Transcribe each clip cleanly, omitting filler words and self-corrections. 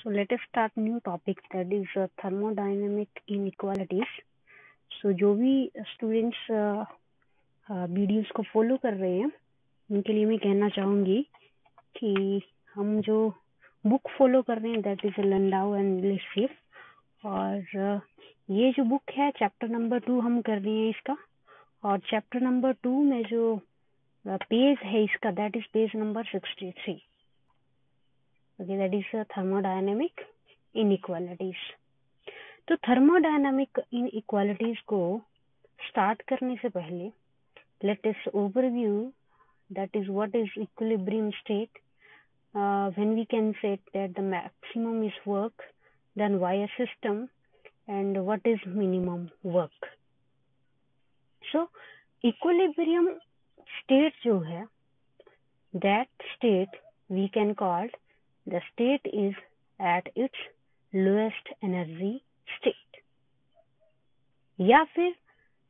So let us start new topic, that is thermodynamic inequalities. So जो भी students videos को follow कर रहे हैं उनके लिए मैं कहना चाहूँगी कि हम जो बुक फॉलो कर रहे हैं दैट इज लैंडाउ एंड लिस्टिफ, और ये जो बुक है चैप्टर नंबर 2 हम कर रहे हैं इसका, और चैप्टर नंबर 2 में जो पेज है इसका that is page number 63. Okay, that is thermodynamic inequalities. तो thermodynamic inequalities को स्टार्ट करने से पहले let us overview that is what is equilibrium state. When we can say that the maximum is work done by a system and what is minimum work. So equilibrium state जो है that state we can call the state is at its lowest energy state. या फिर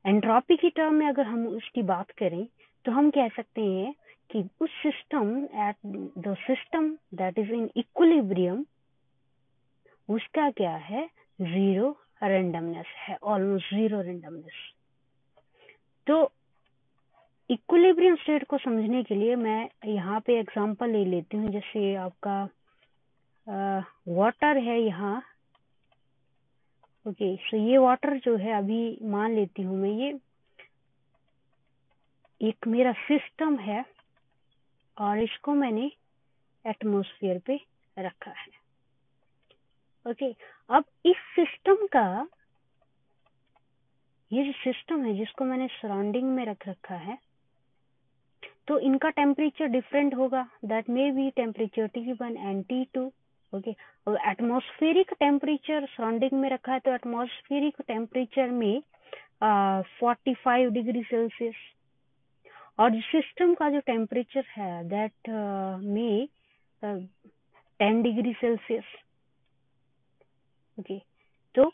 entropy की term में अगर हम उसकी बात करें तो हम कह सकते हैं कि उस system at the system that is in equilibrium उसका क्या है, जीरो रेंडमनेस है, ऑलमोस्ट जीरो रेंडमनेस. तो इक्विलिब्रियम स्टेट को समझने के लिए मैं यहाँ पे एग्जांपल ले लेती हूँ. जैसे आपका वाटर है यहाँ. ओके, सो ये वाटर जो है अभी मान लेती हूँ मैं, ये एक मेरा सिस्टम है और इसको मैंने एटमॉस्फेयर पे रखा है. ओके, अब इस सिस्टम का, ये जो सिस्टम है जिसको मैंने सराउंडिंग में रख रखा है, तो इनका टेम्परेचर डिफरेंट होगा. That may be temperature T1 and T2. Okay, और एटमॉस्फेरिक टेम्परेचर सराउंडिंग में रखा है, तो एटमॉस्फेरिक टेम्परेचर में 45 डिग्री सेल्सियस, और सिस्टम का जो टेम्परेचर है दैट में 10 डिग्री सेल्सियस. ओके, तो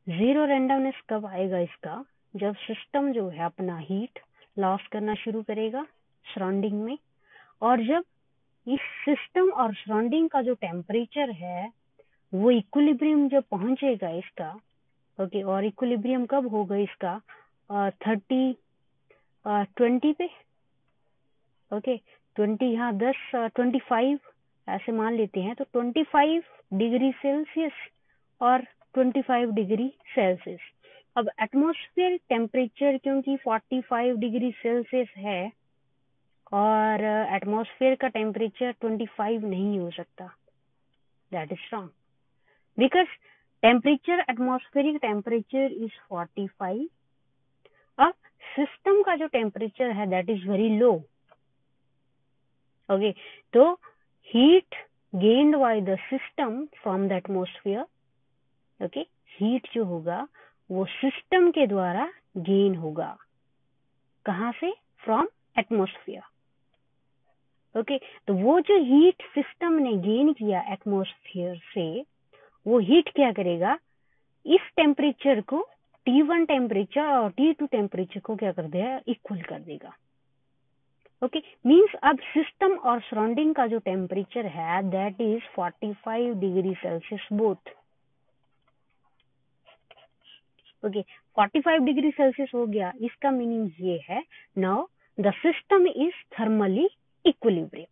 जीरो रेंडमनेस कब आएगा इसका, जब सिस्टम जो है अपना हीट लॉस करना शुरू करेगा सराउंडिंग में, और जब इस सिस्टम और सराउंडिंग का जो टेम्परेचर है वो इक्विलिब्रियम जब पहुंचेगा इसका. ओके, और इक्विलिब्रियम कब होगा इसका 20 पे. ओके, 20 यहाँ 10 25 ऐसे मान लेते हैं, तो 25 डिग्री सेल्सियस और 25 डिग्री सेल्सियस. अब एटमॉस्फेयर टेम्परेचर क्योंकि 45 डिग्री सेल्सियस है और एटमॉस्फेयर का टेम्परेचर 25 नहीं हो सकता, that is wrong, because temperature atmospheric temperature is 45. अब सिस्टम का जो टेम्परेचर है that is very low. Okay, तो heat gained by the system from the atmosphere. Okay, heat जो होगा वो सिस्टम के द्वारा गेन होगा. कहाँ से? From atmosphere. ओके, तो वो जो हीट सिस्टम ने गेन किया एटमॉस्फेयर से, वो हीट क्या करेगा, इस टेम्परेचर को T1 टेम्परेचर और T2 टेम्परेचर को क्या कर देगा, इक्वल कर देगा. ओके, मींस अब सिस्टम और सराउंडिंग का जो टेम्परेचर है that is 45 degree Celsius both. Okay, 45 degree Celsius हो गया. इसका मीनिंग ये है, now the system is thermally equilibrium.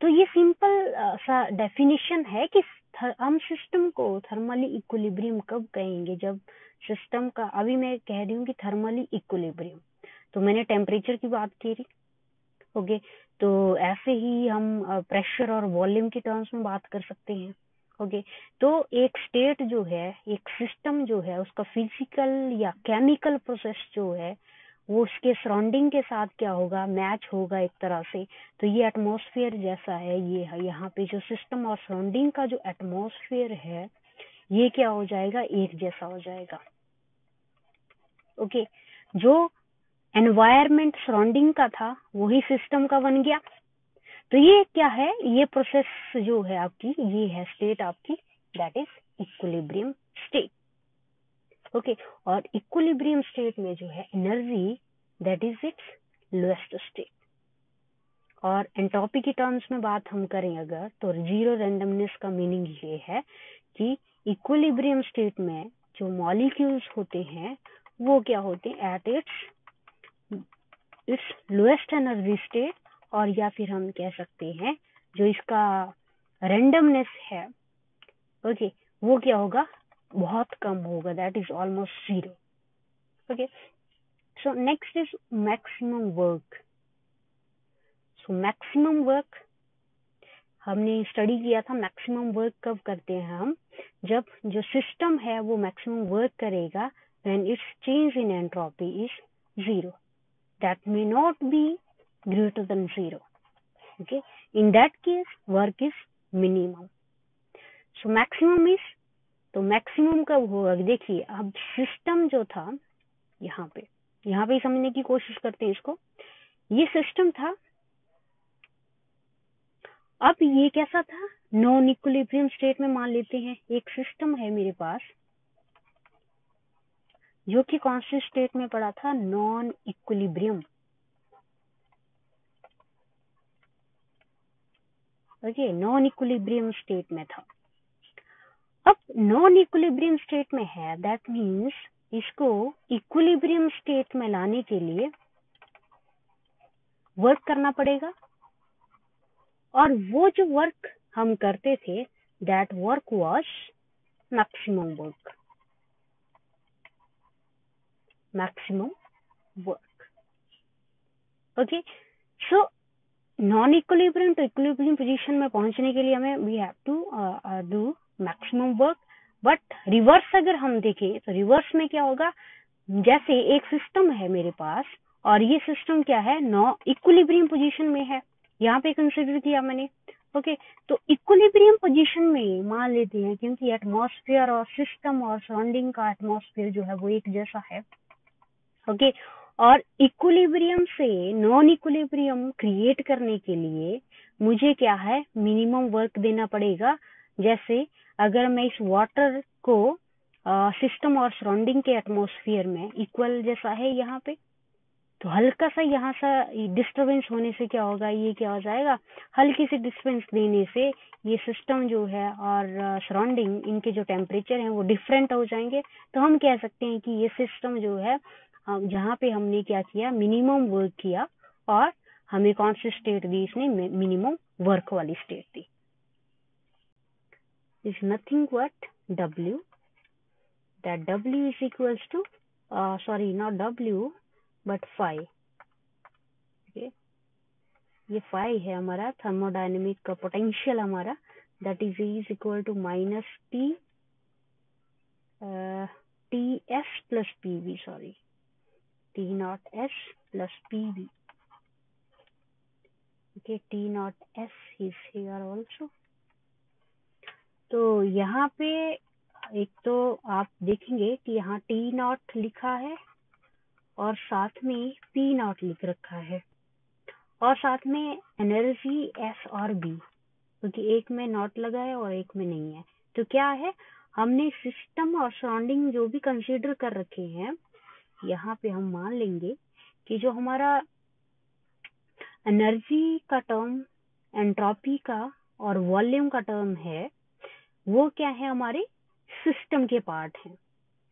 तो ये सिंपल सा डेफिनेशन है कि हम सिस्टम को थर्मली इक्विलिब्रियम कब कहेंगे, जब सिस्टम का, अभी मैं कह रही हूँ कि थर्मली इक्विलिब्रियम, तो मैंने टेम्परेचर की बात की थी. ओके, तो ऐसे ही हम प्रेशर और वॉल्यूम की टर्म्स में बात कर सकते हैं. ओके, तो एक स्टेट जो है, एक सिस्टम जो है, उसका फिजिकल या केमिकल प्रोसेस जो है वो उसके सराउंडिंग के साथ क्या होगा, मैच होगा एक तरह से. तो ये एटमॉस्फेयर जैसा है, ये है यहाँ पे जो सिस्टम और सराउंडिंग का जो एटमॉस्फेयर है ये क्या हो जाएगा, एक जैसा हो जाएगा. ओके, जो एनवायरमेंट सराउंडिंग का था वही सिस्टम का बन गया. तो ये क्या है, ये प्रोसेस जो है आपकी, ये है स्टेट आपकी, that is equilibrium state. Okay, और इक्विलिब्रियम स्टेट में जो है energy that is it's lowest state. और एंट्रोपी की टर्म्स में बात हम करें अगर, तो जीरो रैंडमनेस का मीनिंग ये है कि इक्विलिब्रियम स्टेट में जो मॉलिक्यूल्स होते हैं वो क्या होते हैं at its lowest energy state, और या फिर हम कह सकते हैं जो इसका रैंडमनेस है ओके वो क्या होगा, बहुत कम होगा, that is almost zero. Okay, so next is maximum work. So maximum work हमने स्टडी किया था, मैक्सिमम वर्क कब करते हैं हम, जब जो सिस्टम है वो मैक्सिमम वर्क करेगा when it's change in entropy is zero, that may not be greater than zero. Okay, in that case work is minimum. So maximum is, तो मैक्सिमम कब होगा, देखिए अब सिस्टम जो था यहाँ पे समझने की कोशिश करते हैं इसको। ये सिस्टम था, अब ये कैसा था, नॉन इक्विलिब्रियम स्टेट में मान लेते हैं। एक सिस्टम है मेरे पास जो कि कौन से स्टेट में पड़ा था, non equilibrium. Okay, non equilibrium state में था। अब नॉन इक्विलिब्रियम स्टेट में है, दैट मीन्स इसको इक्विलिब्रियम स्टेट में लाने के लिए वर्क करना पड़ेगा, और वो जो वर्क हम करते थे that work was maximum work. Maximum work. Okay, so non equilibrium to equilibrium position में पहुंचने के लिए हमें we have to do maximum work. But reverse अगर हम देखें तो रिवर्स में क्या होगा, जैसे एक सिस्टम है मेरे पास और ये सिस्टम क्या है, नॉन इक्विलिब्रियम पोजीशन में है, यहाँ पे कंसिडर किया मैंने। ओके, तो इक्विलिब्रियम पोजीशन में मान लेते हैं क्योंकि एटमॉस्फेयर और सिस्टम और सराउंडिंग का एटमॉस्फेयर जो है वो एक जैसा है। ओके, और इक्विलिब्रियम से नॉन इक्विलिब्रियम क्रिएट करने के लिए मुझे क्या है, मिनिमम वर्क देना पड़ेगा। जैसे अगर मैं इस वाटर को सिस्टम और सराउंडिंग के एटमॉस्फेयर में इक्वल जैसा है यहाँ पे, तो हल्का सा यहाँ सा डिस्टरबेंस होने से क्या होगा, ये क्या हो जाएगा, हल्की सी डिस्टरबेंस देने से ये सिस्टम जो है और सराउंडिंग इनके जो टेम्परेचर हैं वो डिफरेंट हो जाएंगे। तो हम कह सकते हैं कि ये सिस्टम जो है जहाँ पे हमने क्या किया, मिनिमम वर्क किया, और हमें कौन सी स्टेट दी, इसने मिनिमम वर्क वाली state the. Is nothing but W, that W is equals to sorry not W but phi। okay, ये phi है हमारा थर्मोडायनेमिक का पोटेंशियल हमारा, that is equal to minus TS plus PV, sorry T naught S plus PV। okay, T naught S is here also। तो यहाँ पे एक तो आप देखेंगे कि यहाँ T naught लिखा है और साथ में P naught लिख रखा है, और साथ में एनर्जी S और B, क्योंकि एक में नॉट लगा है और एक में नहीं है। तो क्या है, हमने सिस्टम और सराउंडिंग जो भी कंसीडर कर रखे हैं, यहाँ पे हम मान लेंगे कि जो हमारा एनर्जी का टर्म, एंट्रोपी का और वॉल्यूम का टर्म है, वो क्या है, हमारे सिस्टम के पार्ट हैं।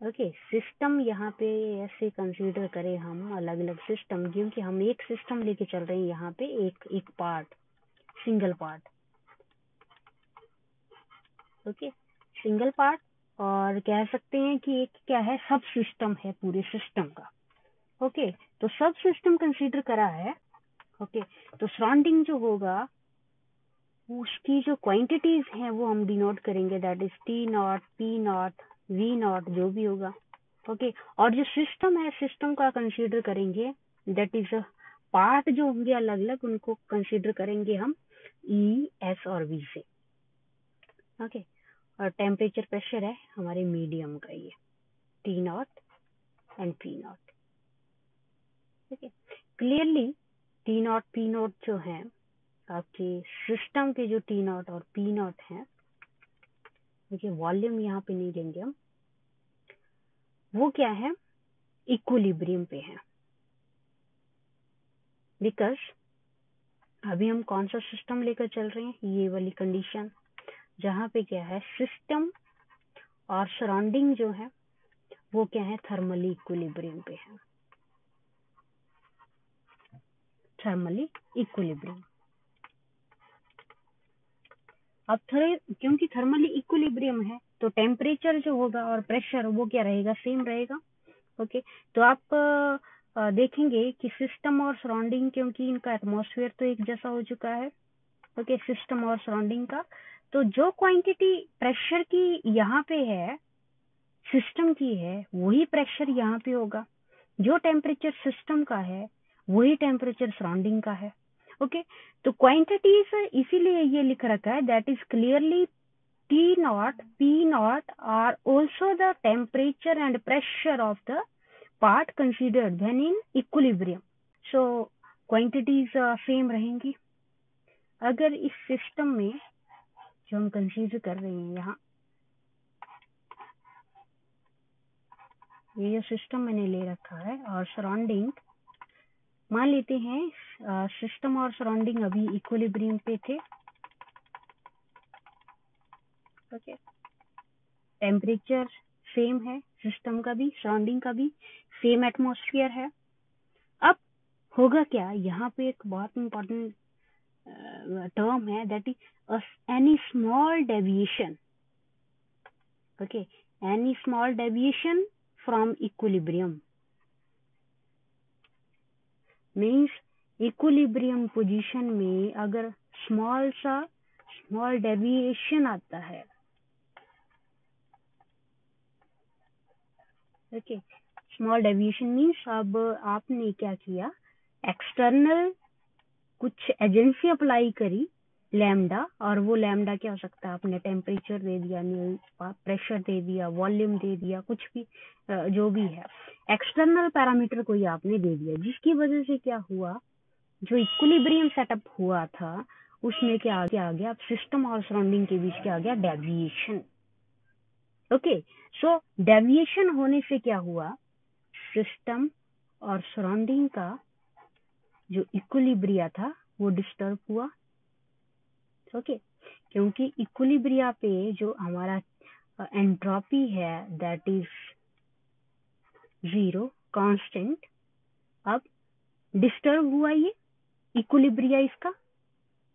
ओके, सिस्टम यहाँ पे ऐसे कंसीडर करें हम अलग अलग सिस्टम, क्योंकि हम एक सिस्टम लेके चल रहे हैं यहाँ पे, एक part, single part. Okay, single part, और कह सकते हैं कि एक क्या है, सब सिस्टम है पूरे सिस्टम का। ओके, तो सब सिस्टम कंसीडर करा है। ओके, तो सराउंडिंग जो होगा उसकी जो क्वांटिटीज हैं वो हम डिनोट करेंगे, that is T not, P not, V not, जो भी होगा। ओके, और जो सिस्टम है, सिस्टम का कंसीडर करेंगे, दैट इज पार्ट जो होंगे अलग अलग, उनको कंसीडर करेंगे हम E, S और V से। ओके, और टेम्परेचर प्रेशर है हमारे मीडियम का ये T not and P not. ठीक है, clearly T not P not जो है आपके सिस्टम के, जो T नॉट और P नॉट है, देखिए वॉल्यूम यहाँ पे नहीं लेंगे हम, वो क्या है, इक्विलिब्रियम पे है, बिकॉज अभी हम कौन सा सिस्टम लेकर चल रहे हैं, ये वाली कंडीशन जहाँ पे क्या है, सिस्टम और सराउंडिंग जो है वो क्या है, थर्मली इक्विलिब्रियम पे है, थर्मली इक्विलिब्रियम। अब क्योंकि थर्मली इक्विलिब्रियम है तो टेम्परेचर जो होगा और प्रेशर वो क्या रहेगा, सेम रहेगा। ओके, तो आप देखेंगे कि सिस्टम और सराउंडिंग, क्योंकि इनका एटमॉस्फेयर तो एक जैसा हो चुका है, ओके, सिस्टम और सराउंडिंग का, तो जो क्वांटिटी प्रेशर की यहाँ पे है, सिस्टम की है, वही प्रेशर यहाँ पे होगा। जो टेम्परेचर सिस्टम का है वही टेम्परेचर सराउंडिंग का है। ओके, तो क्वांटिटीज इसीलिए ये लिख रखा है, that is clearly T0, P0 are also the temperature and pressure of the part considered when in equilibrium. So quantities same रहेंगी। अगर इस सिस्टम में जो हम कंसीडर कर रहे हैं, यहाँ ये जो सिस्टम मैंने ले रखा है और सराउंडिंग मान लेते हैं, सिस्टम और सराउंडिंग अभी इक्विलिब्रियम पे थे। ओके, टेम्परेचर सेम है, सिस्टम का भी सराउंडिंग का भी सेम एटमॉस्फेयर है। अब होगा क्या, यहाँ पे एक बहुत इंपॉर्टेंट टर्म है, that is any small deviation. Okay, any small deviation from equilibrium means equilibrium position में अगर स्मॉल डेविएशन आता है, ओके, स्मॉल डेविएशन मीन्स अब आपने क्या किया, एक्सटर्नल कुछ एजेंसी अप्लाई करी लैम्डा, और वो लैम्डा क्या हो सकता है, आपने टेम्परेचर दे दिया, प्रेशर दे दिया, वॉल्यूम दे दिया, कुछ भी जो भी है एक्सटर्नल पैरामीटर कोई आपने दे दिया, जिसकी वजह से क्या हुआ, जो इक्विलिब्रियम सेटअप हुआ था उसमें क्या आ गया, अब सिस्टम और सराउंडिंग के बीच क्या आ गया, डेविएशन। ओके, सो डेविएशन होने से क्या हुआ, सिस्टम और सराउंडिंग का जो इक्विलिब्रिया था वो डिस्टर्ब हुआ। ओके, क्योंकि इक्विलिब्रिया पे जो हमारा एंट्रोपी है दैट इज 0 कांस्टेंट, अब डिस्टर्ब हुआ ये इक्विलिब्रिया इसका,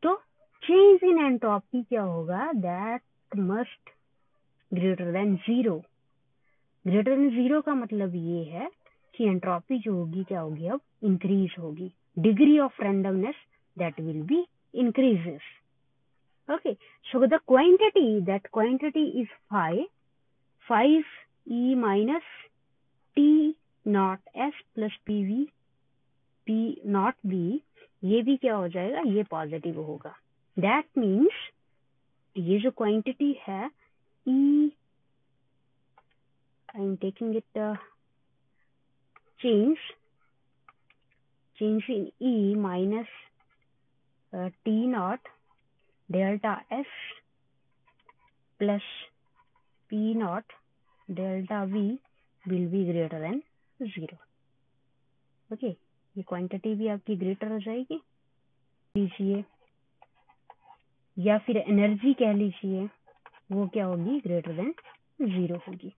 तो चेंज इन एंट्रोपी क्या होगा, that must greater than 0। Greater than 0 का मतलब ये है कि एंट्रोपी जो होगी क्या होगी, अब इंक्रीज होगी, degree of randomness that will be increases. Okay, so the that quantity is 5e minus T naught S plus PV P naught V, ये भी क्या हो जाएगा, ये पॉजिटिव होगा। That means ये जो क्वांटिटी है E, I am taking it change in E minus T naught delta S plus P naught delta V will be greater than 0. Okay, ये क्वांटिटी भी आपकी ग्रेटर हो जाएगी लीजिए, या फिर एनर्जी कह लीजिए, वो क्या होगी, ग्रेटर देन 0 होगी।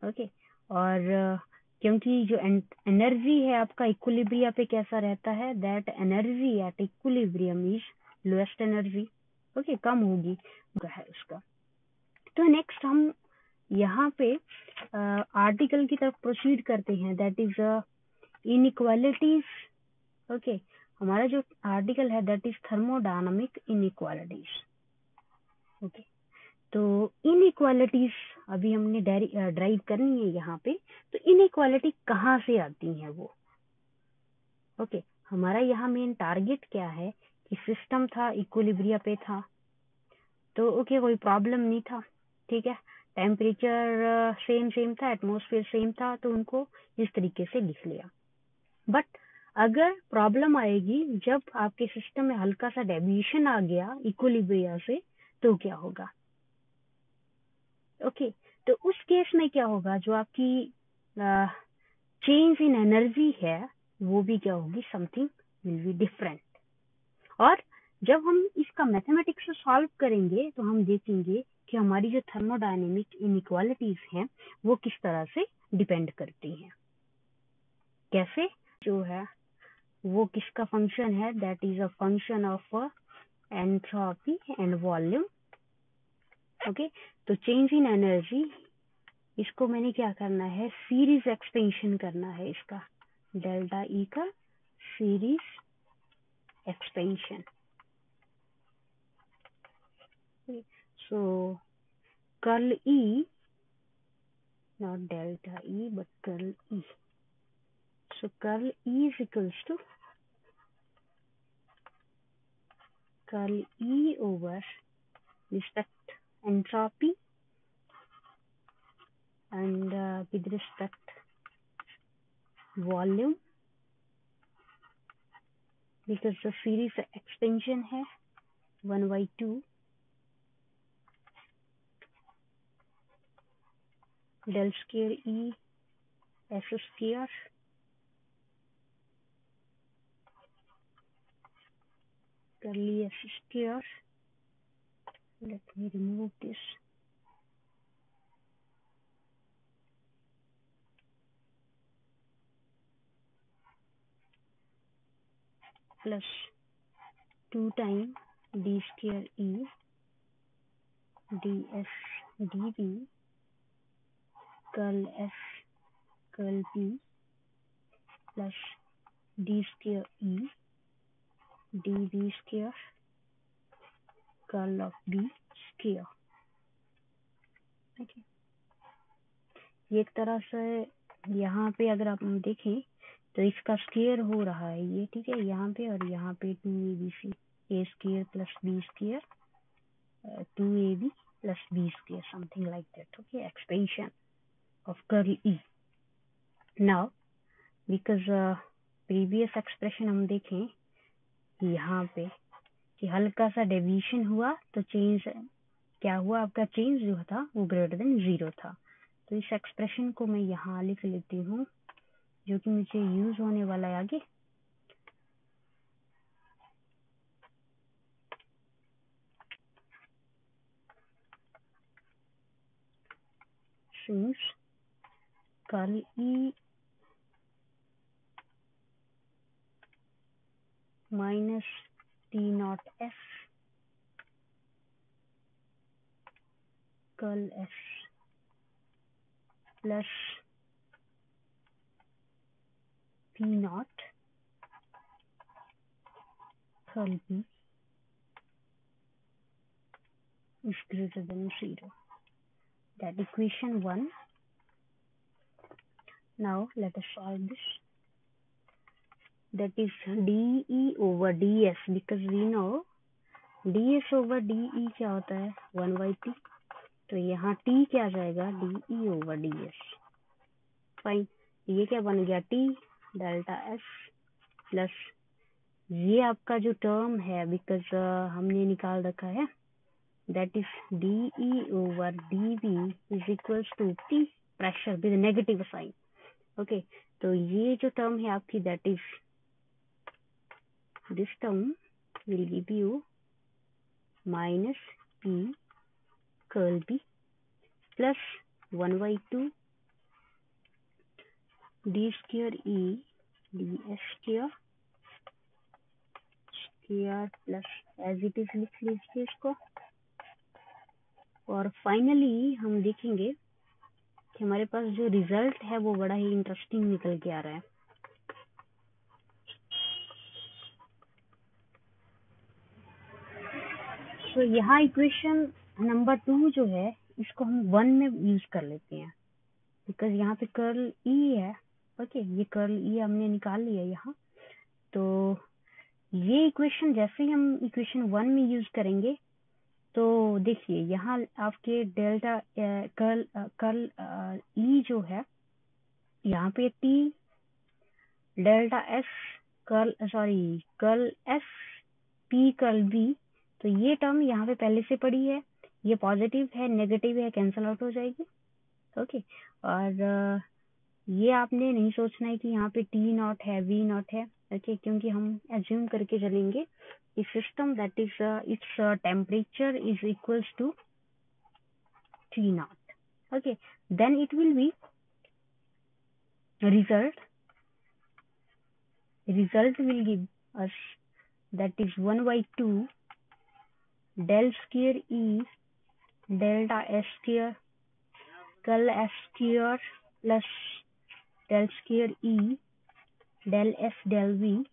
ओके, और क्योंकि जो एनर्जी है आपका इक्विलिब्रिया पे कैसा रहता है, that energy at equilibrium is lowest energy. Okay, कम होगी है उसका। तो नेक्स्ट हम यहाँ पे आर्टिकल की तरफ प्रोसीड करते हैं, दैट इज इनइक्वालिटीज। ओके, हमारा जो आर्टिकल है that is thermodynamic inequalities. Okay, तो इनइक्वालिटीज अभी हमने ड्राइव करनी है यहाँ पे। तो इनइक्वालिटी कहाँ से आती है वो, ओके, हमारा यहाँ मेन टारगेट क्या है कि सिस्टम था, इक्विलिब्रिया पे था, तो ओके, कोई प्रॉब्लम नहीं था, ठीक है, टेम्परेचर सेम था, एटमॉस्फेयर सेम था, तो उनको इस तरीके से लिख लिया। बट अगर प्रॉब्लम आएगी जब आपके सिस्टम में हल्का सा डेविएशन आ गया इक्विलिब्रिया से, तो क्या होगा, ओके, तो उस केस में क्या होगा, जो आपकी चेंज इन एनर्जी है वो भी क्या होगी, समथिंग विल बी डिफरेंट। और जब हम इसका मैथमेटिक्स से सॉल्व करेंगे तो हम देखेंगे कि हमारी जो थर्मोडायनेमिक इनइक्वालिटीज हैं वो किस तरह से डिपेंड करती हैं। कैसे? जो है वो किसका फंक्शन है, that is a function of entropy and volume. Okay, तो चेंज इन एनर्जी, इसको मैंने क्या करना है, सीरीज एक्सपेंशन करना है इसका, डेल्टा ई का series expansion. So curl E, not delta E but curl E. So curl E is equals to curl E over respect entropy and with respect volume, because the series extension है 1/2 del square E S square curly S square. Let me remove this. Plus 2 times d square E ds dv curl F curl P plus d square E dv square curl of B square। okay, ये एक तरह से यहाँ पे अगर आप देखें तो इसका स्क्वायर हो रहा है ये, ठीक है, यहाँ पे और यहाँ पे 2abc a square plus b square 2ab plus b square something like that। okay, expansion of curl E। now because previous expression हम देखें यहाँ पे कि हल्का सा डेविएशन हुआ तो चेंज क्या हुआ, आपका चेंज जो था वो ग्रेटर देन 0 था। तो इस एक्सप्रेशन को मैं यहाँ लिख लेती हूँ जो कि मुझे यूज होने वाला है आगे। Since curl E minus T naught F curl F plus P naught curl B is greater than 0. That equation 1. Now let us solve this. That is dE over ds, because we know ds over dE क्या होता है 1/t, तो यहाँ t क्या आ जाएगा dE over ds। Fine, ये क्या बन गया t डेल्टा s प्लस ये आपका जो टर्म है बिकॉज हमने निकाल रखा है that is dE over dV is equals to T pressure with negative sign। okay, तो ये जो टर्म है आपकी that is this term will give you minus P curl B plus 1/2 d square E ds square plus as it is लिख लीजिए इसको। और finally हम देखेंगे कि हमारे पास जो रिजल्ट है वो बड़ा ही इंटरेस्टिंग निकल के आ रहा है। तो यहाँ इक्वेशन नंबर 2 जो है इसको हम 1 में यूज कर लेते हैं बिकॉज यहाँ पे कर्ल ई है। ओके, ये कर्ल ई हमने निकाल लिया यहाँ। तो ये इक्वेशन जैसे ही हम इक्वेशन 1 में यूज करेंगे तो देखिए यहाँ आपके डेल्टा कर्ल ई जो है यहाँ पे T delta S curl F P curl B, तो ये टर्म यहाँ पे पहले से पड़ी है, ये पॉजिटिव है नेगेटिव है कैंसल आउट हो जाएगी। ओके, और ये आपने नहीं सोचना है कि यहाँ पे टी नॉट है वी नॉट है। ओके, क्योंकि हम एज्यूम करके चलेंगे a system that is its temperature is equals to T naught. Okay, then it will be result will give us that is 1 by 2 del square E delta S square curl S square plus del square E del S del V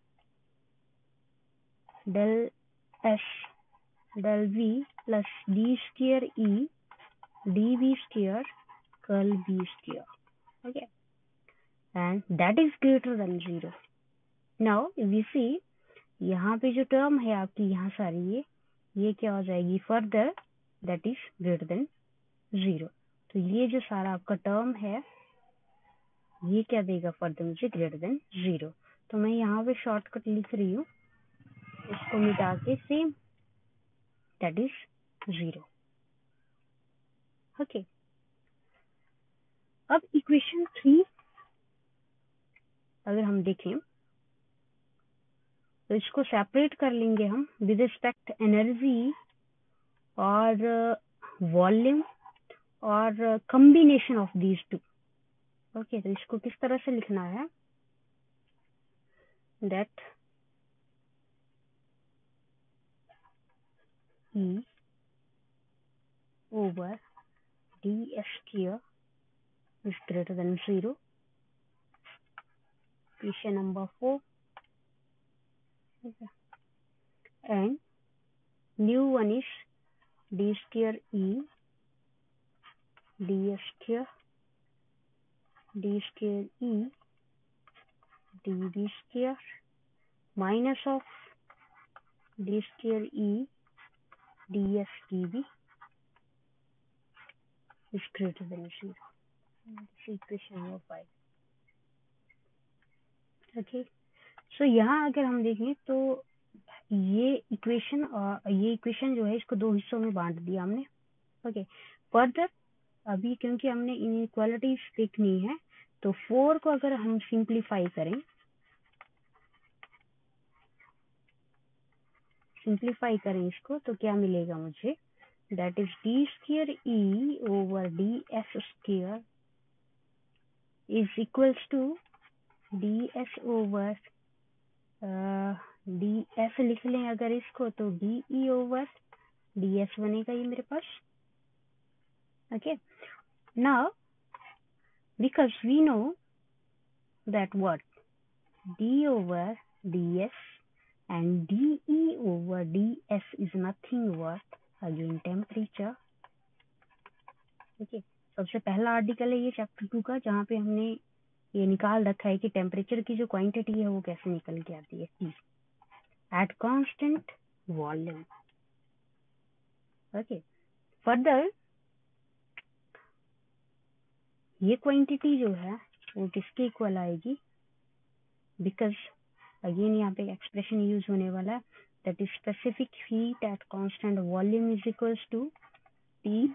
del S del V plus D square E dV square curl V square. Okay, and that is greater than 0. Now if we see यहाँ पे जो term है आपकी यहाँ सारी ये क्या हो जाएगी further that is greater than 0. तो ये जो सारा आपका टर्म है ये क्या देगा फर्दर मुझे ग्रेटर देन 0. तो मैं यहाँ पे शॉर्टकट लिख रही हूँ, इसको मिटा के सेम दैट इज 0. ओके, अब इक्वेशन 3 अगर हम देखें तो इसको सेपरेट कर लेंगे हम विद रिस्पेक्ट एनर्जी और वॉल्यूम और combination of these two. Okay, तो इसको किस तरह से लिखना है that E over ds square is greater than 0. Equation number 4. Okay. And new one is d square E ds square d square E dv square minus of d square E ds dv is greater than 0. This is equation number 5. Okay, so यहाँ अगर हम देखें तो ये equation जो है इसको दो हिस्सों में बांट दिया हमने. ओके, फर्दर अभी क्योंकि हमने इनइक्वालिटीज देखनी है तो 4 को अगर हम सिंप्लीफाई करें इसको तो क्या मिलेगा मुझे that is d square e over d s square is equals to d s over d s लिख लें अगर इसको तो d e over d s बनेगा ये मेरे पास. Okay, now because we know that what d over ds and dE over ds is nothing but again temperature. Okay, सबसे पहला आर्टिकल है ये चैप्टर 2 का जहाँ पे हमने ये निकाल रखा है कि टेम्परेचर की जो क्वांटिटी है वो कैसे निकल के आती है T at constant volume. Okay, further ये क्वांटिटी जो है वो किसके इक्वल आएगी बिकॉज अगेन यहाँ पे एक्सप्रेशन यूज होने वाला है that is specific heat at constant volume is equals to t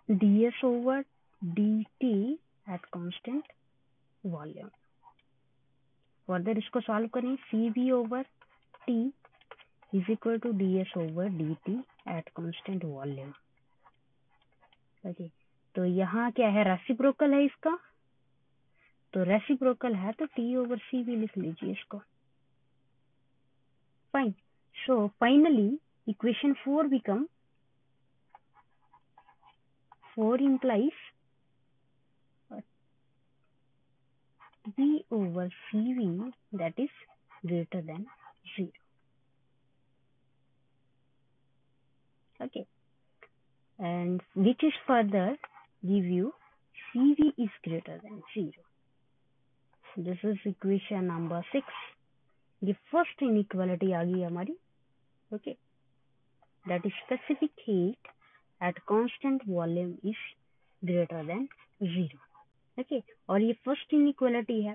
d s over d t at constant volume. Further इसको सॉल्व करें c v over t is equal to d s over d t at constant volume. Okay, तो यहाँ क्या है reciprocal है इसका, तो reciprocal है तो टी ओवर सी भी लिख लीजिए इसको. Fine, so finally equation 4 become 4 implies V over CV that is greater than 0. Okay, and which is further give you CV is greater than 0. This is equation number 6. ये first inequality आ गई हमारी. Okay, that is specific heat at constant volume is greater than 0. Okay, और ये first inequality है.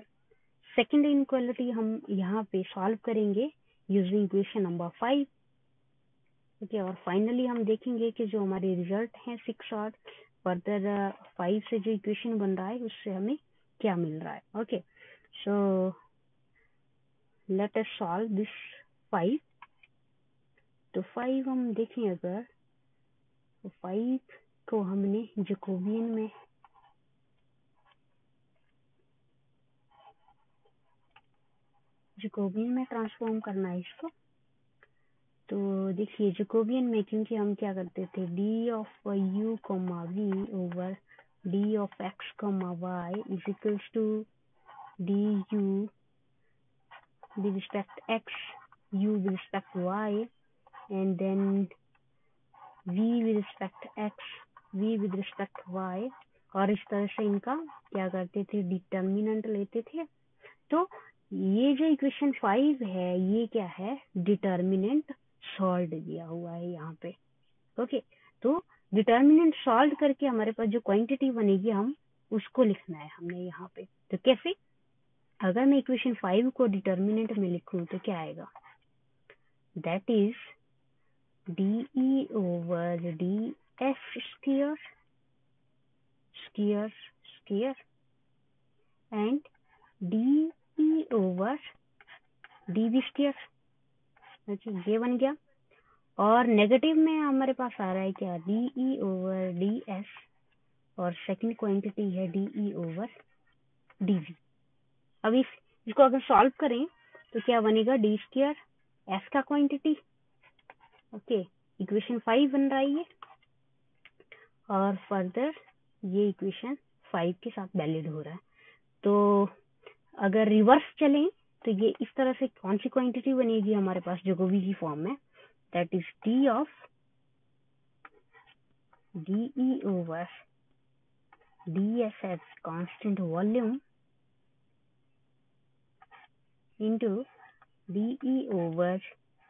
Second inequality हम यहाँ पे solve करेंगे यूजिंग इक्वेशन नंबर 5. ओके, और फाइनली हम देखेंगे कि जो हमारे रिजल्ट हैं 6 और फर्दर 5 से जो इक्वेशन बन रहा है उससे हमें क्या मिल रहा है. Okay, so let us solve this 5. तो 5 हम देखें अगर, तो 5 को हमने जैकोबियन में ट्रांसफॉर्म करना है इसको। तो देखिए जैकोबियन में, क्योंकि हम क्या करते थे, D of U comma V over D of X comma Y is equals to D U with respect x, u with respect y, and then v with respect x, v with respect y, और इस तरह से इनका क्या करते थे, determinant लेते थे। तो ये जो इक्वेशन 5 है ये क्या है, डिटर्मिनेंट सॉल्व दिया हुआ है यहाँ पे। ओके, तो डिटर्मिनेंट सॉल्व करके हमारे पास जो क्वांटिटी बनेगी हम उसको लिखना है हमने यहाँ पे। तो कैसे, अगर मैं इक्वेशन 5 को डिटर्मिनेंट में लिखूं तो क्या आएगा, that is D over D F square square square and D over D B square. अच्छा, ये बन गया। और नेगेटिव में हमारे पास आ रहा है क्या, डी ओवर डी एस, और सेकंड क्वांटिटी है डी ओवर डी वी। अब इसको अगर सॉल्व करें तो क्या बनेगा, डी स्क्वायर एस का क्वांटिटी। ओके, इक्वेशन 5 बन रहा है ये, और फर्दर ये इक्वेशन 5 के साथ वैलिड हो रहा है। तो अगर रिवर्स चलें तो ये इस तरह से कौन सी क्वांटिटी बनेगी हमारे पास जैकोबी की फॉर्म में, that is D of D over d S eight constant volume into dE over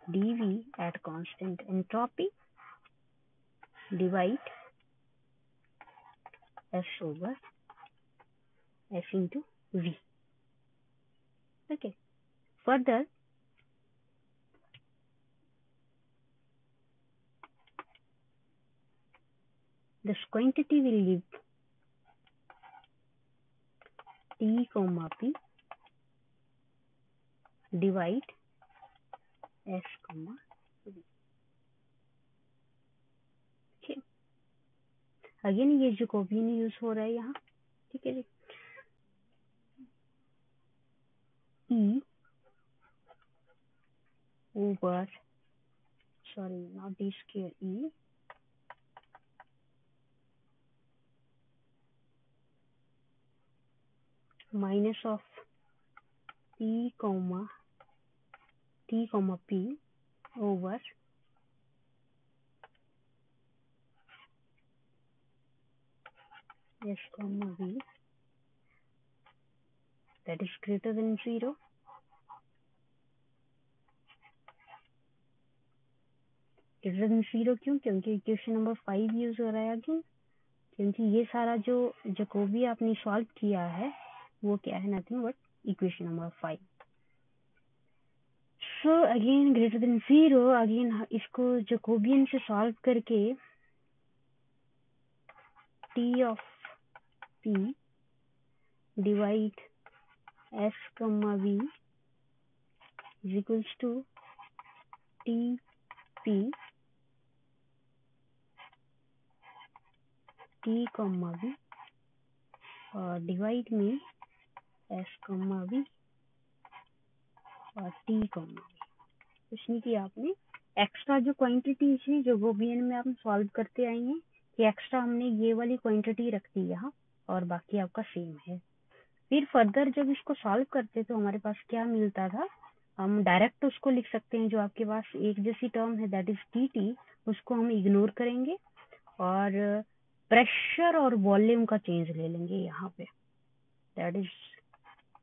dV at constant entropy divide S over S into V. Okay. Further, this quantity will give T comma P divide S comma V. Okay. Again ये Jacobian use हो रहा है यहाँ, ठीक है जी। E over, sorry, not D square, E minus of T comma P over S comma V, that is greater than 0. Greater than 0 क्यों, क्योंकि equation number 5 use हो रहा है अगेन, क्योंकि ये सारा जो जैकोबी आपने सॉल्व किया है वो क्या है, nothing but equation number 5। So again greater than 0, again इसको जैकोबियन से सॉल्व करके T of P divide S comma V is equals to T P T comma V और डिवाइड में एस कम्मा वी और टी कम्मा वी। कुछ नहीं किया आपने, एक्स्ट्रा जो क्वांटिटी थी जैकोबियन में आप सॉल्व करते आएंगे कि एक्स्ट्रा हमने ये वाली क्वांटिटी रख दी यहाँ, और बाकी आपका सेम है। फिर फर्दर जब इसको सॉल्व करते तो हमारे पास क्या मिलता था, हम डायरेक्ट उसको लिख सकते हैं, जो आपके पास एक जैसी टर्म है दैट इज टी टी, उसको हम इग्नोर करेंगे और प्रेशर और वॉल्यूम का चेंज ले लेंगे यहाँ पे। That is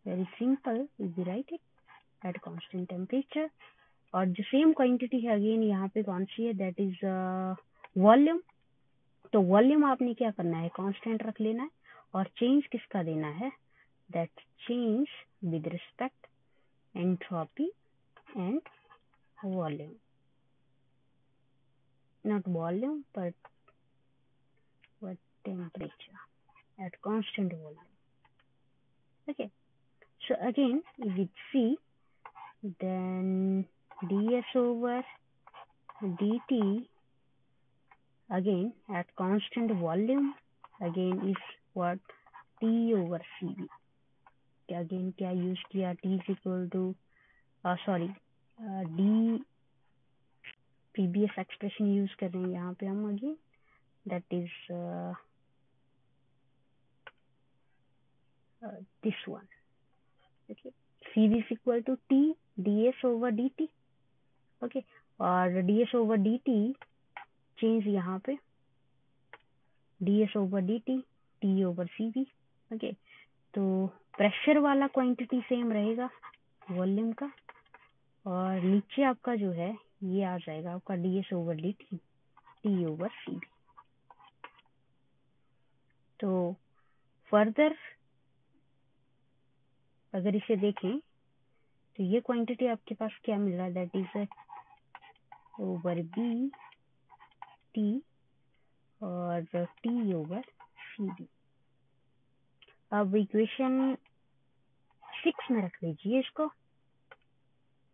very simple, we write it at constant temperature. और जो सेम क्वांटिटी है अगेन यहाँ पे कौन सी है, दैट इज वॉल्यूम। तो वॉल्यूम आपने क्या करना है, कांस्टेंट रख लेना है, और चेंज किसका देना है, that change with respect entropy and volume, not volume but temperature at constant volume. Okay, so again if we see, then ds over dt again at constant volume again is what? T over Cv. Again क्या use किया? T is equal to D previous expression use कर रहे हैं यहाँ पे हम again, that is this one. Okay, Cv is equal to T ds over dt. Okay, और ds over dt change यहाँ पे ds over dt T over Cv. Okay, तो प्रेशर वाला क्वांटिटी सेम रहेगा वॉल्यूम का, और नीचे आपका जो है ये आ जाएगा आपका ds over dt T over Cv. तो फर्दर अगर इसे देखें तो ये क्वांटिटी आपके पास क्या मिल रहा है? That is over B T और टी ओवर Cv. अब इक्वेशन 6 में रख लीजिए इसको.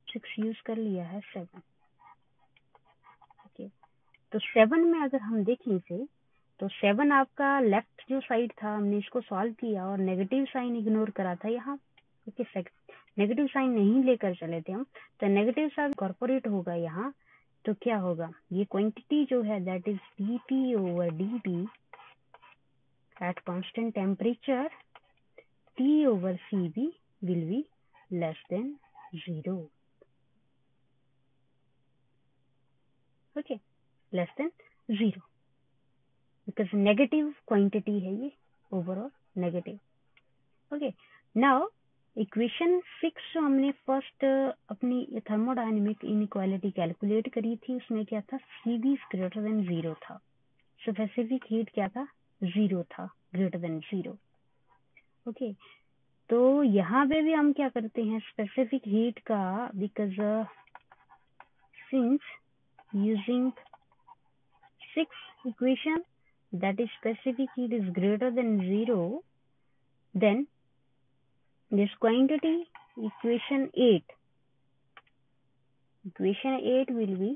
6 यूज कर लिया है 7. ओके, तो 7 में अगर हम देखें इसे तो 7 आपका लेफ्ट जो साइड था हमने इसको सॉल्व किया और नेगेटिव साइन इग्नोर करा था यहाँ. ओके, नेगेटिव साइन नहीं लेकर चले थे हम, तो नेगेटिव साइन कॉर्पोरेट होगा यहाँ. तो क्या होगा? ये क्वांटिटी जो है that is dP over dB at constant temperature T over Cv will be less than 0. Okay, less than 0 because negative quantity है ये, overall negative. Okay, now equation 6 हमने फर्स्ट अपनी थर्मोडायनेमिक इनइक्वालिटी कैलकुलेट करी थी. उसमें क्या था? Cv ग्रेटर देन 0 था. स्पेसिफिक हीट क्या था? 0 था, ग्रेटर देन 0. ओके, तो यहाँ पे भी हम क्या करते हैं स्पेसिफिक हीट का, because since using 6 equation that is specific heat is greater than 0, then this quantity equation 8 will be,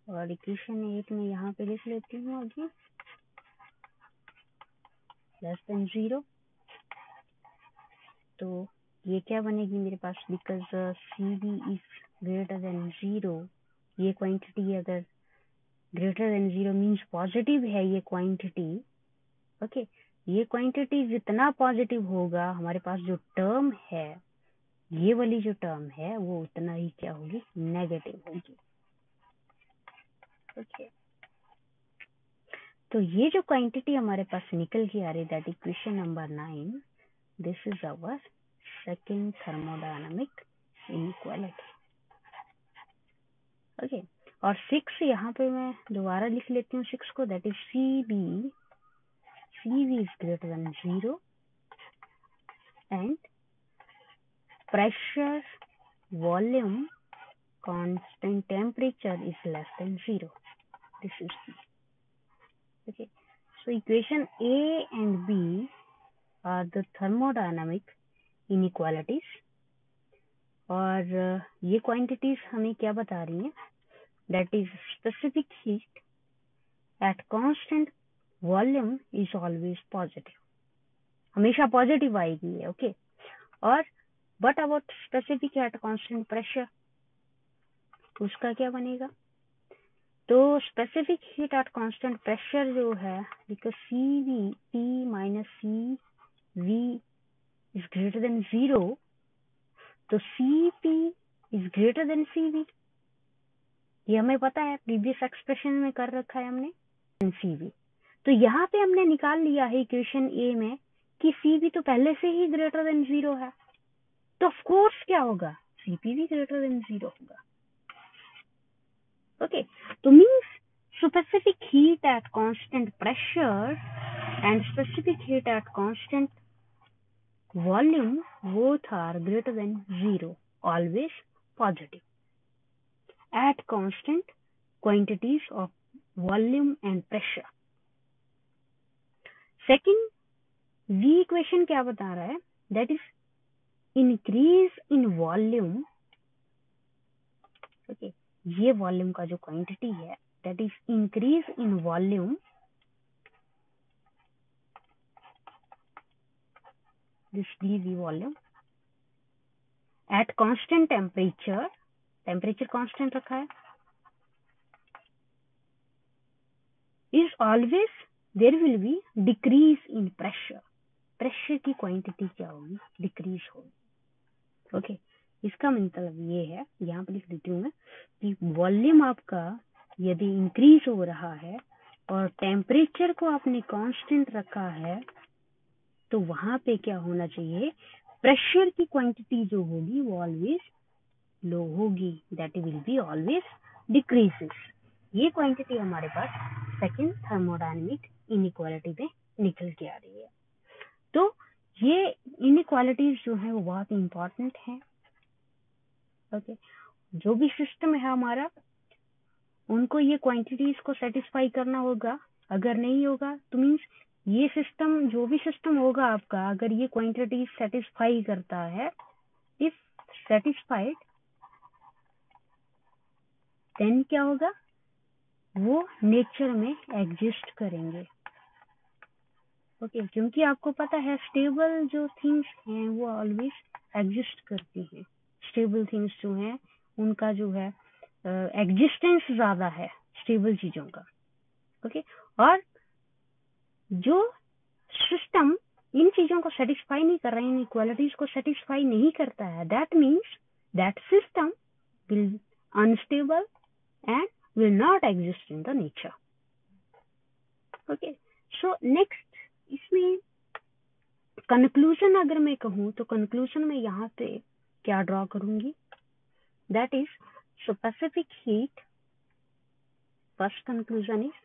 और इक्वेशन 8 में यहाँ पे लिख लेती हूँ अभी लेस देन 0. तो ये क्या बनेगी मेरे पास? Because Cv is greater than 0, ये क्वांटिटी अगर ग्रेटर देन 0 मीन्स पॉजिटिव है ये क्वांटिटी. ओके, ये क्वांटिटी जितना पॉजिटिव होगा हमारे पास जो टर्म है, ये वाली जो टर्म है वो उतना ही क्या होगी? नेगेटिव होगी. ओके, तो ये जो क्वांटिटी हमारे पास निकल के आ रही है that equation number 9, this is our second thermodynamic inequality. Okay, और 6 यहाँ पे मैं दोबारा लिख लेती हूँ 6 को, that is Cv is greater than 0 and pressure, volume, constant temperature is less than 0. This is C. Okay, so equation A and B are the thermodynamic inequalities. और ये quantities हमें क्या बता रही हैं? That is specific heat at constant volume is always positive. हमेशा positive आएगी है. ओके, और but about specific eight constant pressure, उसका क्या बनेगा? तो specific heat at constant pressure जो है, because Cv T minus Cv is greater than 0, तो Cp is greater than Cv. ये हमें पता है, प्रीवियस एक्सप्रेशन में कर रखा है हमने Cv. तो यहाँ पे हमने निकाल लिया है इक्वेशन ए में कि Cv तो पहले से ही ग्रेटर देन 0 है, तो ऑफ कोर्स क्या होगा? Cp भी ग्रेटर देन 0 होगा. ओके, तो means specific heat at constant pressure and specific heat at constant volume both are greater than 0, always positive at constant quantities of volume and pressure. Second V equation क्या बता रहा है? That is increase in volume okay, ये volume का जो quantity है that is increase in volume this dV volume at constant temperature, temperature constant रखा है, is always there will be decrease in pressure, pressure की क्वांटिटी क्या होगी, decrease होगी। ओके, इसका मतलब ये है, यहाँ पर लिख देती हूँ मैं, कि वॉल्यूम आपका यदि इंक्रीज हो रहा है और टेम्परेचर को आपने कांस्टेंट रखा है तो वहां पे क्या होना चाहिए, प्रेशर की क्वांटिटी जो होगी वो ऑलवेज लो होगी, that will be always decreases. ये क्वांटिटी हमारे पास सेकंड थर्मोडायनेमिक इनइक्वालिटी पे निकल के आ रही है। तो ये इनइक्वालिटीज जो है वो बहुत इंपॉर्टेंट है। ओके, जो भी सिस्टम है हमारा उनको ये क्वांटिटीज को सेटिस्फाई करना होगा, अगर नहीं होगा तो मीन्स ये सिस्टम, जो भी सिस्टम होगा आपका, अगर ये क्वांटिटीज सेटिस्फाई करता है, इफ सेटिस्फाइड, देन क्या होगा, वो नेचर में एग्जिस्ट करेंगे। ओके, क्योंकि आपको पता है स्टेबल जो थिंग्स हैं वो ऑलवेज एग्जिस्ट करती हैं, स्टेबल थिंग्स जो हैं उनका जो है एग्जिस्टेंस ज्यादा है स्टेबल चीजों का। ओके, और जो सिस्टम इन चीजों को सेटिस्फाई नहीं कर रहा है, इन इक्वालिटीज को सेटिस्फाई नहीं करता है, that means that system will unstable and will not exist in the nature. Okay, so next इसमें कंक्लूजन अगर मैं कहूँ तो कंक्लूजन में यहाँ पे क्या ड्रॉ करूंगी, that is specific heat, first conclusion is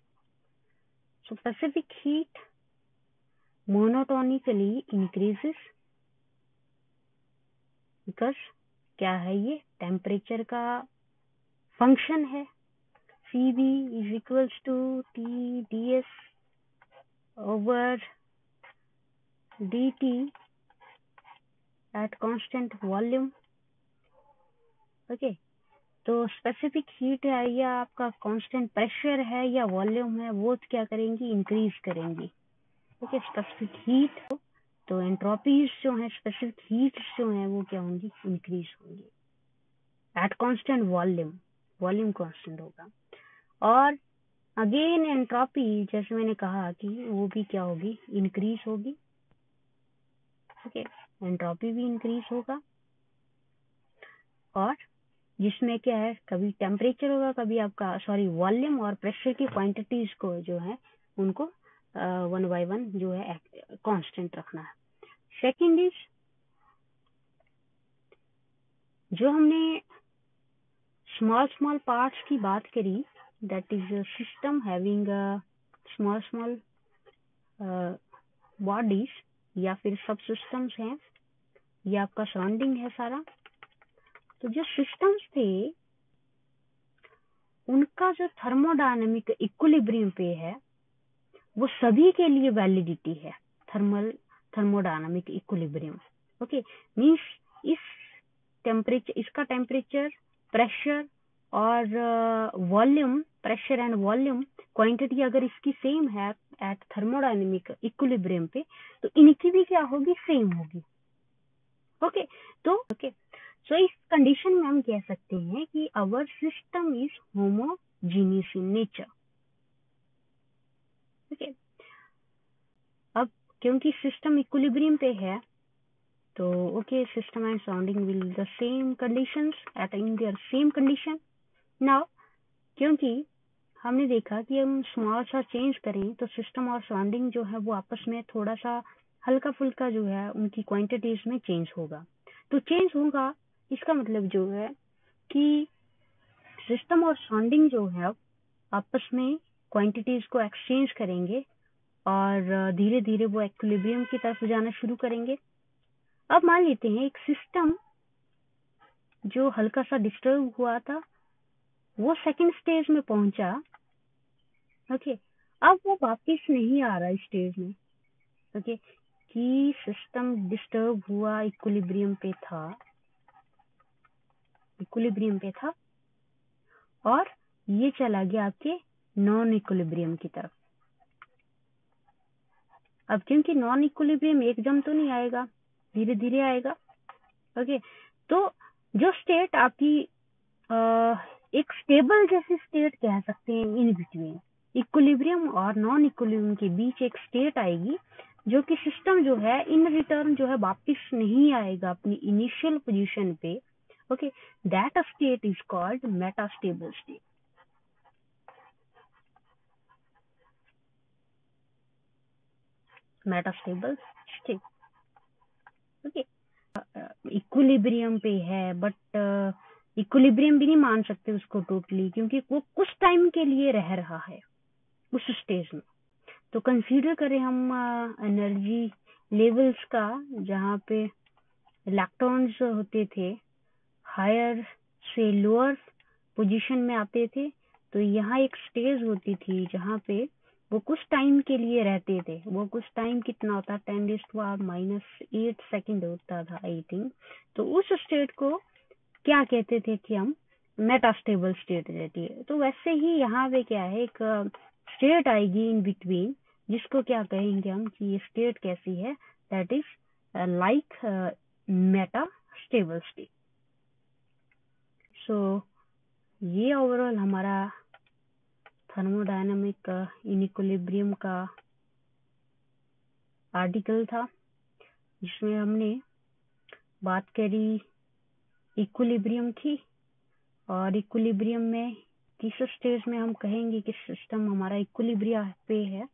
specific heat monotonically increases because क्या है, ये टेम्परेचर का फंक्शन है, Cv is equals to Tds over dt at constant volume। Okay, तो स्पेसिफिक हीट है या आपका कांस्टेंट प्रेशर है या वॉल्यूम है, वो क्या करेंगी, इंक्रीज करेंगी। ओके, स्पेसिफिक हीट, तो एंट्रोपीज जो है, स्पेसिफिक हीट जो है वो क्या होंगी, इंक्रीज होंगी eight constant volume, volume constant होगा। और अगेन एंट्रोपी जैसे मैंने कहा कि वो भी क्या होगी, इंक्रीज होगी। ओके, एंट्रोपी भी इंक्रीज होगा, और जिसमें क्या है, कभी टेम्परेचर होगा, कभी आपका वॉल्यूम और प्रेशर की क्वांटिटीज को जो है उनको 1 by 1 जो है कांस्टेंट रखना है। सेकंड इज, जो हमने स्मॉल पार्ट्स की बात करी, that is system having small bodies या फिर सब सिस्टम्स हैं, ये आपका सराउंडिंग है सारा। तो जो सिस्टम्स थे उनका जो थर्मोडायनेमिक इक्विलिब्रियम पे है वो सभी के लिए वैलिडिटी है, थर्मोडायनेमिक इक्विलिब्रियम। ओके, मींस इस टेम्परेचर, इसका टेम्परेचर, प्रेशर और volume, pressure and volume quantity अगर इसकी सेम है एट थर्मोडायनेमिक इक्विलिब्रियम पे, तो इनकी भी क्या होगी, सेम होगी। ओके, तो सो इस कंडीशन में हम कह सकते हैं कि our system is homogeneous in nature. Okay, अब क्योंकि सिस्टम इक्विलिब्रियम पे है तो okay, system and surrounding will the same conditions at in their same condition. Now क्योंकि हमने देखा कि हम स्मॉल सा चेंज करें तो सिस्टम और सराउंडिंग जो है वो आपस में थोड़ा सा हल्का फुल्का जो है उनकी क्वांटिटीज में चेंज होगा। तो चेंज होगा, इसका मतलब जो है कि सिस्टम और सराउंडिंग जो है आपस में क्वांटिटीज को एक्सचेंज करेंगे और धीरे धीरे वो इक्विलिब्रियम की तरफ जाना शुरू करेंगे। अब मान लेते हैं एक सिस्टम जो हल्का सा डिस्टर्ब हुआ था वो सेकंड स्टेज में पहुंचा। ओके, अब वो वापस नहीं आ रहा स्टेज में। ओके, कि सिस्टम डिस्टर्ब हुआ, इक्विलिब्रियम पे था, और ये चला गया आपके नॉन इक्विलिब्रियम की तरफ। अब क्योंकि नॉन इक्विलिब्रियम एकदम तो नहीं आएगा, धीरे धीरे आएगा। ओके, तो जो स्टेट आपकी एक स्टेबल जैसी स्टेट कह सकते हैं, इन बिटवीन इक्विलिब्रियम और नॉन इक्विलिब्रियम के बीच एक स्टेट आएगी, जो कि सिस्टम जो है इन रिटर्न जो है वापिस नहीं आएगा अपनी इनिशियल पोजीशन पे। Okay, that state is called metastable state. Metastable state. Okay, equilibrium पे है, बट इक्विलिब्रियम भी नहीं मान सकते उसको टोटली, क्योंकि वो कुछ टाइम के लिए रह रहा है उस स्टेज में। तो कंसीडर करें हम एनर्जी लेवल्स का, जहाँ पे इलेक्ट्रॉन्स होते थे हायर से लोअर पोजीशन में आते थे, तो यहाँ एक स्टेज होती थी जहाँ पे वो कुछ टाइम के लिए रहते थे। वो कुछ टाइम कितना होता, 10⁻⁸ सेकेंड होता था आई थिंक। तो उस स्टेट को क्या कहते थे कि हम मेटास्टेबल स्टेट रहती है। तो वैसे ही यहाँ पे क्या है, एक स्टेट आएगी इन बिटवीन, जिसको क्या कहेंगे हम कि ये स्टेट कैसी है, that is like metastable state. So ये ओवरऑल हमारा थर्मोडायनामिक इनइक्विलिब्रियम का आर्टिकल था, जिसमें हमने बात करी इक्विलिब्रियम की, और इक्विलिब्रियम में किस स्टेज में हम कहेंगे कि सिस्टम हमारा इक्विलिब्रिया पे है।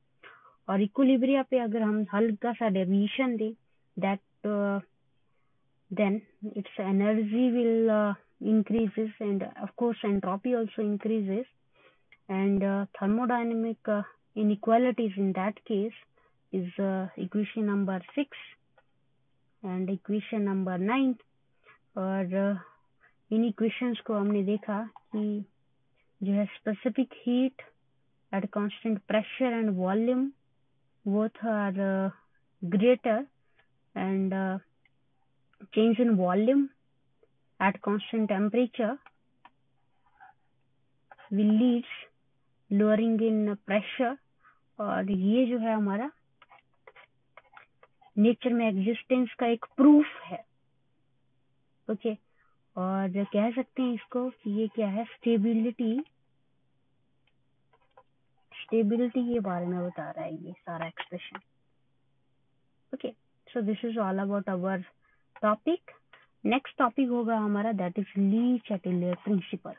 और इक्विलिब्रिया पे अगर हम हल्का सा डेविएशन दें, that then its energy will increases, and of course entropy also increases, and thermodynamic inequalities in that case is equation number 6 and equation number 9। और इन इक्वेशंस को हमने देखा कि जो है specific heat at constant pressure and volume both are greater, and change in volume at constant temperature will leads lowering in pressure। और ये जो है हमारा नेचर में एग्जिस्टेंस का एक प्रूफ है। ओके, और कह सकते हैं इसको कि ये क्या है, स्टेबिलिटी के बारे में बता रहा है ये सारा expression. Okay, so this is all about our topic. Next topic होगा हमारा, that is Lee Chatelier principal.